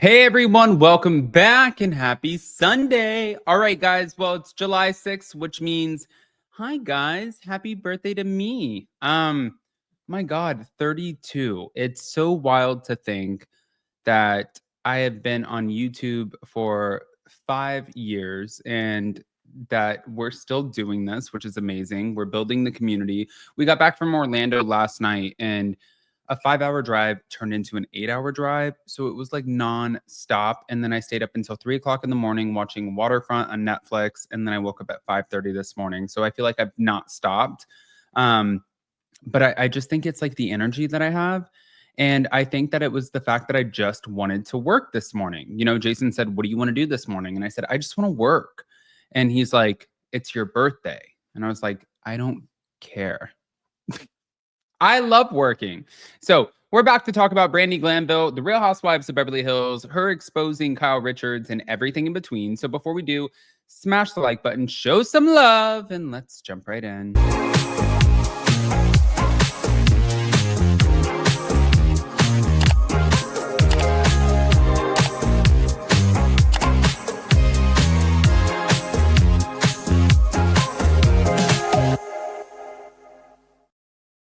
Hey everyone, welcome back and happy Sunday. All right, guys. Well, it's July 6th, which means, hi guys, happy birthday to me. My God, 32. It's so wild to think that I have been on YouTube for 5 years and that we're still doing this, which is amazing. We're building the community. We got back from Orlando last night and a 5-hour drive turned into an 8-hour drive. So it was like non-stop. And then I stayed up until 3 o'clock in the morning watching Waterfront on Netflix. And then I woke up at 5:30 this morning. So I feel like I've not stopped. But I just think it's like the energy that I have. And I think that it was the fact that I just wanted to work this morning. You know, Jason said, "What do you want to do this morning?" And I said, "I just want to work." And he's like, "It's your birthday." And I was like, "I don't care." I love working. So we're back to talk about Brandi Glanville, the Real Housewives of Beverly Hills, her exposing Kyle Richards and everything in between. So before we do, smash the like button, show some love, and let's jump right in.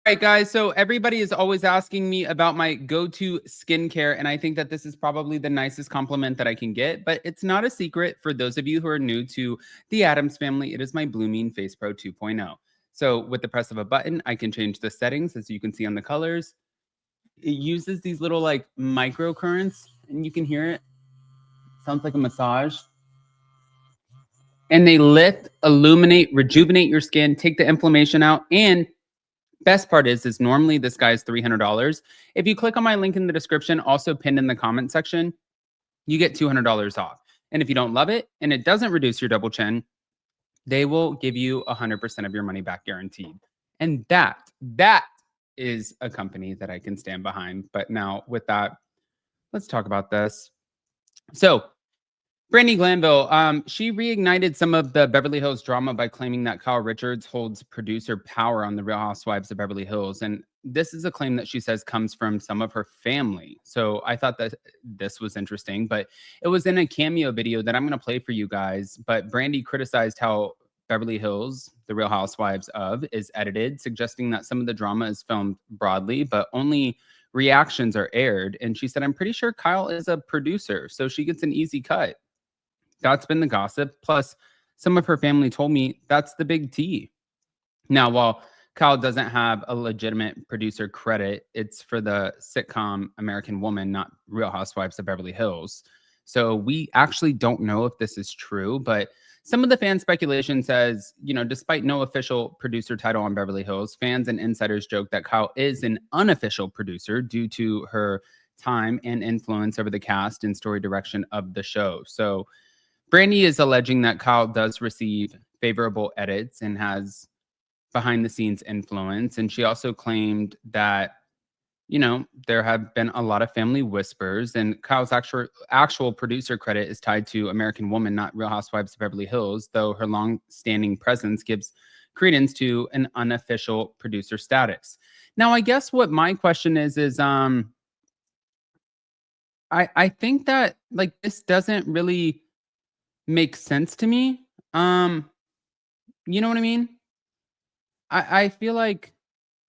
All right, guys. So everybody is always asking me about my go-to skincare, and I think that this is probably the nicest compliment that I can get, but it's not a secret for those of you who are new to the Addams family. It is my Blooming Face Pro 2.0. So with the press of a button, I can change the settings, as you can see on the colors. It uses these little like micro currents, and you can hear it. Sounds like a massage. And they lift, illuminate, rejuvenate your skin, take the inflammation out, and best part is normally this guy's $300. If you click on my link in the description, also pinned in the comment section, you get $200 off. And if you don't love it and it doesn't reduce your double chin, they will give you 100% of your money back guaranteed. And that is a company that I can stand behind. But now with that, let's talk about this. So Brandi Glanville, she reignited some of the Beverly Hills drama by claiming that Kyle Richards holds producer power on the Real Housewives of Beverly Hills. And this is a claim that she says comes from some of her family. So I thought that this was interesting, but it was in a Cameo video that I'm going to play for you guys. But Brandi criticized how Beverly Hills, the Real Housewives of, is edited, suggesting that some of the drama is filmed broadly, but only reactions are aired. And she said, "I'm pretty sure Kyle is a producer, so she gets an easy cut." That's been the gossip. Plus, some of her family told me that's the big T. Now, while Kyle doesn't have a legitimate producer credit, it's for the sitcom American Woman, not Real Housewives of Beverly Hills. So we actually don't know if this is true, but some of the fan speculation says, you know, despite no official producer title on Beverly Hills, fans and insiders joke that Kyle is an unofficial producer due to her time and influence over the cast and story direction of the show. So Brandi is alleging that Kyle does receive favorable edits and has behind the scenes influence. And she also claimed that, you know, there have been a lot of family whispers, and Kyle's actual producer credit is tied to American Woman, not Real Housewives of Beverly Hills, though her long-standing presence gives credence to an unofficial producer status. Now, I guess what my question is I think that like this doesn't really makes sense to me. You know what I mean? I feel like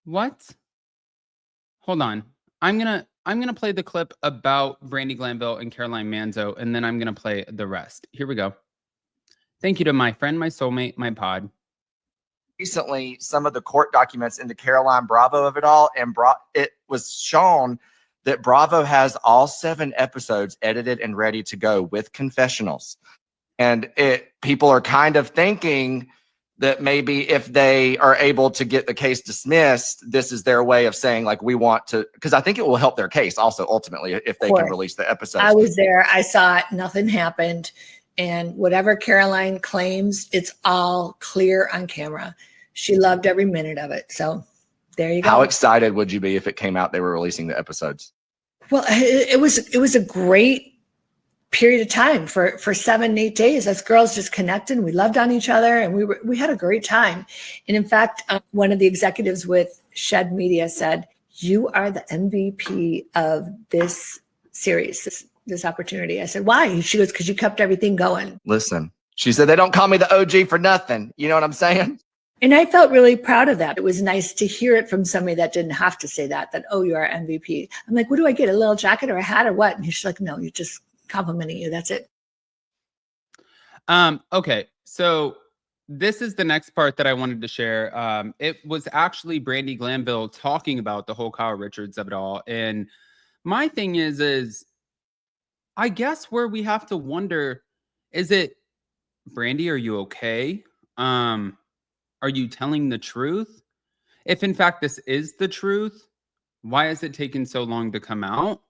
what? Hold on. I'm gonna play the clip about Brandi Glanville and Caroline Manzo, and then I'm gonna play the rest. Here we go. Thank you to my friend, my soulmate, my pod. Recently, some of the court documents into Caroline Bravo of it all, and it was shown that Bravo has all 7 episodes edited and ready to go with confessionals. And people are kind of thinking that maybe if they are able to get the case dismissed, this is their way of saying, like, we want to, because I think it will help their case also, ultimately, if they can release the episodes. I was there. I saw it. Nothing happened. And whatever Caroline claims, it's all clear on camera. She loved every minute of it. So there you go. How excited would you be if it came out they were releasing the episodes? Well, it was a great period of time for 7, 8 days. Us girls just connected. We loved on each other, and we had a great time. And in fact, one of the executives with Shed Media said, "You are the MVP of this series." this opportunity. I said, why? She goes, because you kept everything going. Listen, she said, they don't call me the OG for nothing. You know what I'm saying? And I felt really proud of that. It was nice to hear it from somebody that didn't have to say that, oh, you are MVP. I'm like, what do I get? A little jacket or a hat or what? And she's like, no, you just complimenting you. That's it. Okay. So this is the next part that I wanted to share. It was actually Brandi Glanville talking about the whole Kyle Richards of it all. And my thing is I guess where we have to wonder, is it, Brandi, are you okay? Are you telling the truth? If in fact this is the truth, why has it taken so long to come out?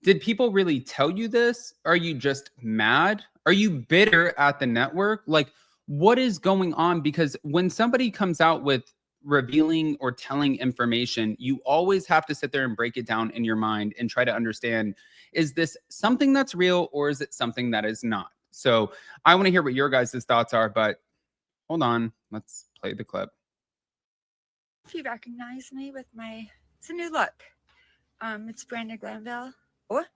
Did people really tell you this? Are you just mad? Are you bitter at the network? Like, what is going on? Because when somebody comes out with revealing or telling information, you always have to sit there and break it down in your mind and try to understand, is this something that's real or is it something that is not? So I want to hear what your guys' thoughts are, but hold on. Let's play the clip. If you recognize me with it's a new look. It's Brandi Glanville. What?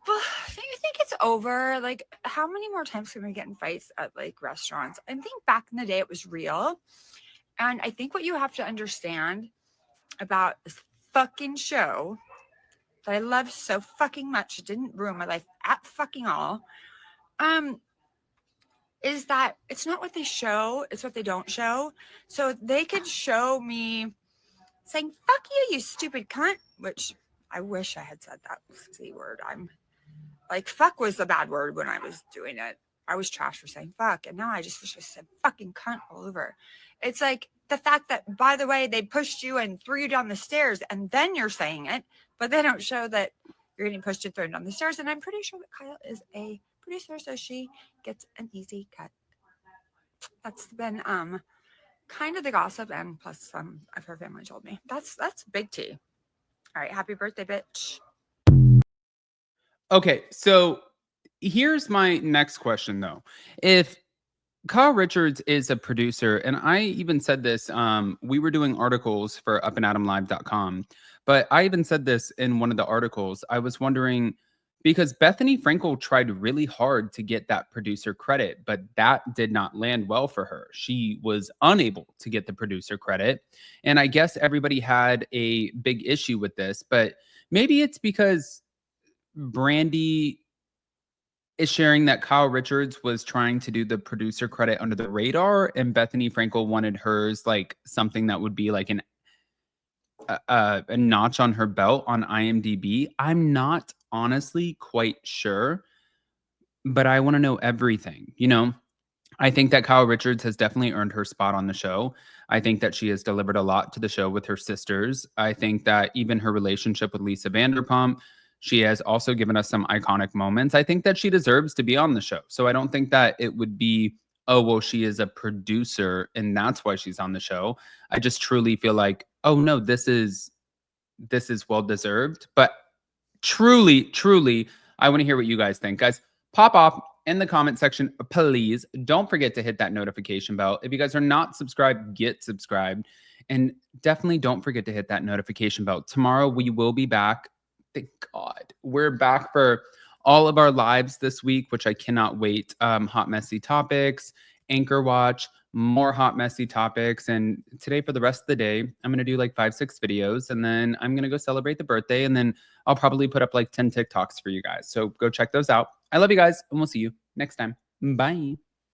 Well, I think it's over. Like, how many more times can we get in fights at like restaurants? I think back in the day it was real. And I think what you have to understand about this fucking show that I love so fucking much, it didn't ruin my life at fucking all, is that it's not what they show, it's what they don't show. So they could show me saying, fuck you, you stupid cunt, which I wish I had said that C word. I'm like, fuck was a bad word when I was doing it. I was trash for saying fuck. And now I just wish I said fucking cunt all over. It's like the fact that, by the way, they pushed you and threw you down the stairs and then you're saying it, but they don't show that you're getting pushed and thrown down the stairs. And I'm pretty sure that Kyle is a producer, so she gets an easy cut. That's been kind of the gossip, and plus some of her family told me. That's big T. All right, happy birthday, bitch. Okay, so here's my next question, though. If Kyle Richards is a producer, and I even said this, we were doing articles for upandadamlive.com, but I even said this in one of the articles. I was wondering, because Bethany Frankel tried really hard to get that producer credit, but that did not land well for her. She was unable to get the producer credit. And I guess everybody had a big issue with this, but maybe it's because Brandi is sharing that Kyle Richards was trying to do the producer credit under the radar, and Bethany Frankel wanted hers like something that would be like a notch on her belt on IMDb. I'm not honestly quite sure, but I want to know everything. You know, I think that Kyle Richards has definitely earned her spot on the show. I think that she has delivered a lot to the show with her sisters. I think that even her relationship with Lisa Vanderpump, she has also given us some iconic moments. I think that she deserves to be on the show. So I don't think that it would be, oh, well, she is a producer and that's why she's on the show. I just truly feel like, oh no, this is well deserved. But truly, I want to hear what you guys think. Guys, pop off in the comment section, please. Don't forget to hit that notification bell. If you guys are not subscribed, get subscribed. And definitely don't forget to hit that notification bell. Tomorrow we will be back. Thank God. We're back for all of our lives this week, which I cannot wait. Hot Messy Topics, Anchor Watch, more hot messy topics. And today for the rest of the day, I'm going to do like 5-6 videos, and then I'm going to go celebrate the birthday, and then I'll probably put up like 10 TikToks for you guys. So go check those out. I love you guys, and we'll see you next time. Bye.